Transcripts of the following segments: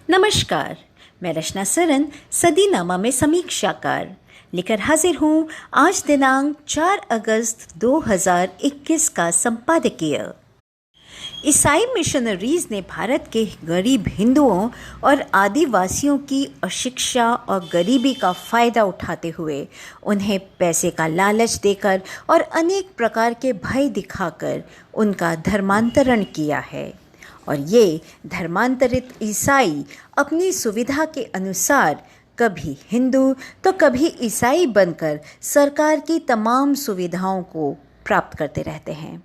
नमस्कार, मैं रचना सरन सदीनामा में समीक्षाकार लेकर हाजिर हूँ आज दिनांक 4 अगस्त 2021 का संपादकीय। ईसाई मिशनरीज ने भारत के गरीब हिंदुओं और आदिवासियों की अशिक्षा और गरीबी का फ़ायदा उठाते हुए उन्हें पैसे का लालच देकर और अनेक प्रकार के भय दिखाकर उनका धर्मांतरण किया है। और ये धर्मांतरित ईसाई अपनी सुविधा के अनुसार कभी हिंदू तो कभी ईसाई बनकर सरकार की तमाम सुविधाओं को प्राप्त करते रहते हैं।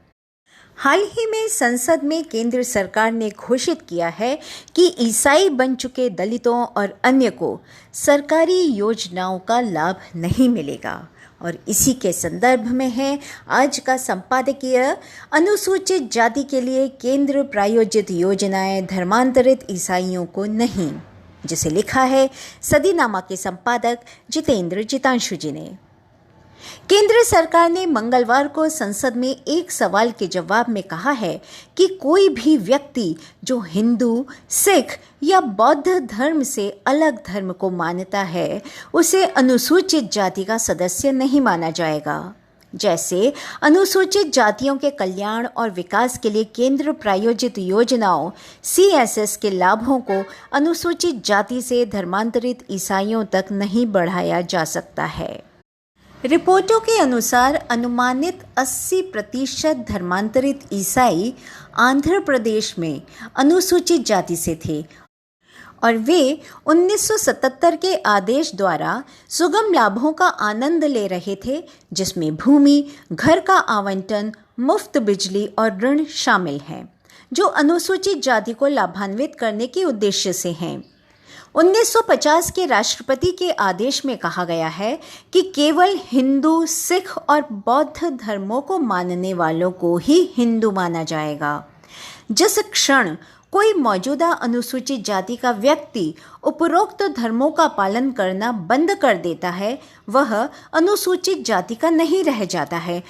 हाल ही में संसद में केंद्र सरकार ने घोषित किया है कि ईसाई बन चुके दलितों और अन्य को सरकारी योजनाओं का लाभ नहीं मिलेगा। और इसी के संदर्भ में है आज का संपादकीय अनुसूचित जाति के लिए केंद्र प्रायोजित योजनाएं धर्मांतरित ईसाइयों को नहीं, जिसे लिखा है सदीनामा के संपादक जितेंद्र जितांशु जी ने। केंद्र सरकार ने मंगलवार को संसद में एक सवाल के जवाब में कहा है कि कोई भी व्यक्ति जो हिंदू, सिख या बौद्ध धर्म से अलग धर्म को मानता है उसे अनुसूचित जाति का सदस्य नहीं माना जाएगा। जैसे अनुसूचित जातियों के कल्याण और विकास के लिए केंद्र प्रायोजित योजनाओं CSS के लाभों को अनुसूचित जाति से धर्मांतरित ईसाइयों तक नहीं बढ़ाया जा सकता है। रिपोर्टों के अनुसार अनुमानित 80% धर्मांतरित ईसाई आंध्र प्रदेश में अनुसूचित जाति से थे और वे 1977 के आदेश द्वारा सुगम लाभों का आनंद ले रहे थे, जिसमें भूमि, घर का आवंटन, मुफ्त बिजली और ऋण शामिल हैं, जो अनुसूचित जाति को लाभान्वित करने के उद्देश्य से हैं। 1950 के राष्ट्रपति के आदेश में कहा गया है कि केवल हिंदू, सिख और बौद्ध धर्मों को मानने वालों को ही हिंदू माना जाएगा। जिस क्षण कोई मौजूदा अनुसूचित जाति का व्यक्ति उपरोक्त धर्मों का पालन करना बंद कर देता है, वह अनुसूचित जाति का नहीं रह जाता है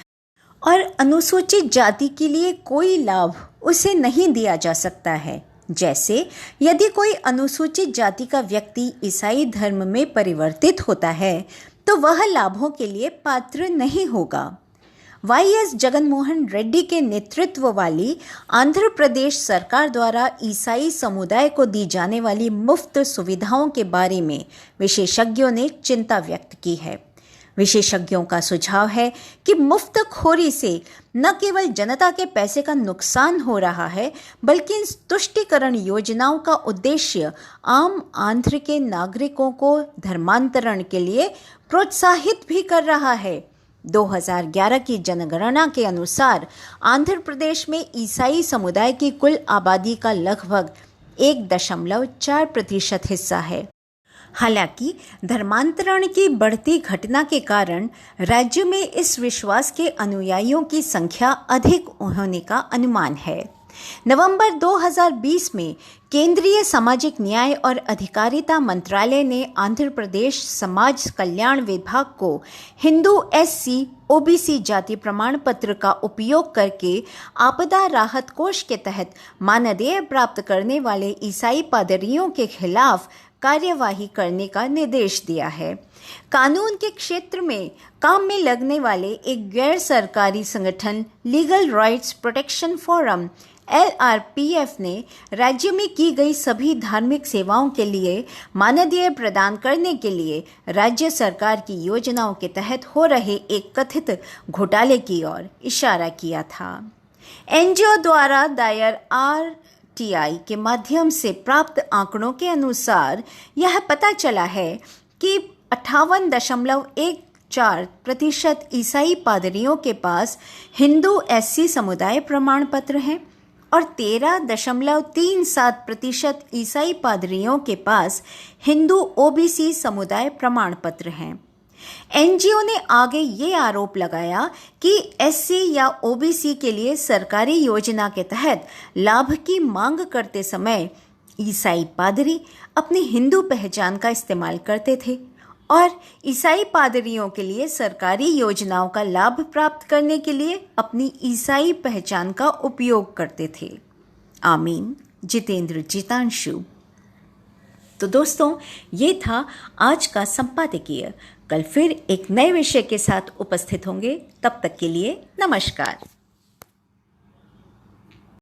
और अनुसूचित जाति के लिए कोई लाभ उसे नहीं दिया जा सकता है। जैसे यदि कोई अनुसूचित जाति का व्यक्ति ईसाई धर्म में परिवर्तित होता है तो वह लाभों के लिए पात्र नहीं होगा। YS जगनमोहन रेड्डी के नेतृत्व वाली आंध्र प्रदेश सरकार द्वारा ईसाई समुदाय को दी जाने वाली मुफ्त सुविधाओं के बारे में विशेषज्ञों ने चिंता व्यक्त की है। विशेषज्ञों का सुझाव है कि मुफ्तखोरी से न केवल जनता के पैसे का नुकसान हो रहा है, बल्कि इन तुष्टीकरण योजनाओं का उद्देश्य आम आंध्र के नागरिकों को धर्मांतरण के लिए प्रोत्साहित भी कर रहा है। 2011 की जनगणना के अनुसार आंध्र प्रदेश में ईसाई समुदाय की कुल आबादी का लगभग 1.4% हिस्सा है। हालांकि धर्मांतरण की बढ़ती घटना के कारण राज्य में इस विश्वास के अनुयायियों की संख्या अधिक होने का अनुमान है। नवंबर 2020 में केंद्रीय सामाजिक न्याय और अधिकारिता मंत्रालय ने आंध्र प्रदेश समाज कल्याण विभाग को हिंदू SC OBC जाति प्रमाण पत्र का उपयोग करके आपदा राहत कोष के तहत मानदेय प्राप्त करने वाले ईसाई पादरियों के खिलाफ कार्यवाही करने का निर्देश दिया है। कानून के क्षेत्र में काम में लगने वाले एक गैर सरकारी संगठन legal rights protection forum LRPF ने राज्य में की गई सभी धार्मिक सेवाओं के लिए मानदेय प्रदान करने के लिए राज्य सरकार की योजनाओं के तहत हो रहे एक कथित घोटाले की ओर इशारा किया था। NGO द्वारा दायर RTI के माध्यम से प्राप्त आंकड़ों के अनुसार यह पता चला है कि 58.14% ईसाई पादरियों के पास हिंदू SC समुदाय प्रमाण पत्र हैं और 13.37% ईसाई पादरियों के पास हिंदू OBC समुदाय प्रमाण पत्र हैं। NGO ने आगे ये आरोप लगाया कि SC या OBC के लिए सरकारी योजना के तहत लाभ की मांग करते समय ईसाई पादरी अपनी हिंदू पहचान का इस्तेमाल करते थे और ईसाई पादरियों के लिए सरकारी योजनाओं का लाभ प्राप्त करने के लिए अपनी ईसाई पहचान का उपयोग करते थे। आमीन। जितेंद्र जितांशु। तो दोस्तों, ये था आज का संपादकीय। कल फिर एक नए विषय के साथ उपस्थित होंगे। तब तक के लिए नमस्कार।